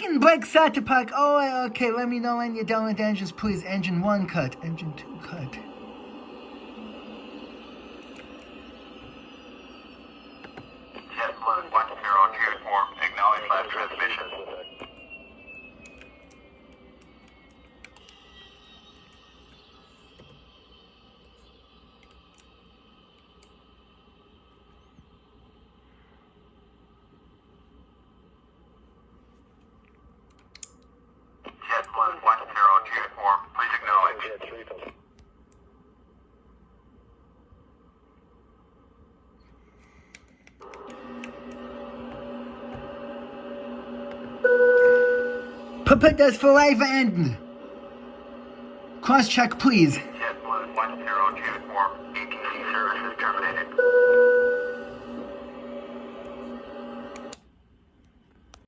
Green, brake set to park. Oh, okay, let me know when you're done with engines, please. Engine 1 cut, engine 2 cut. JetBlue 102 acknowledge last transmission. JetBlue 1024, please acknowledge. Put das forever enden. Cross check, please. JetBlue 1024.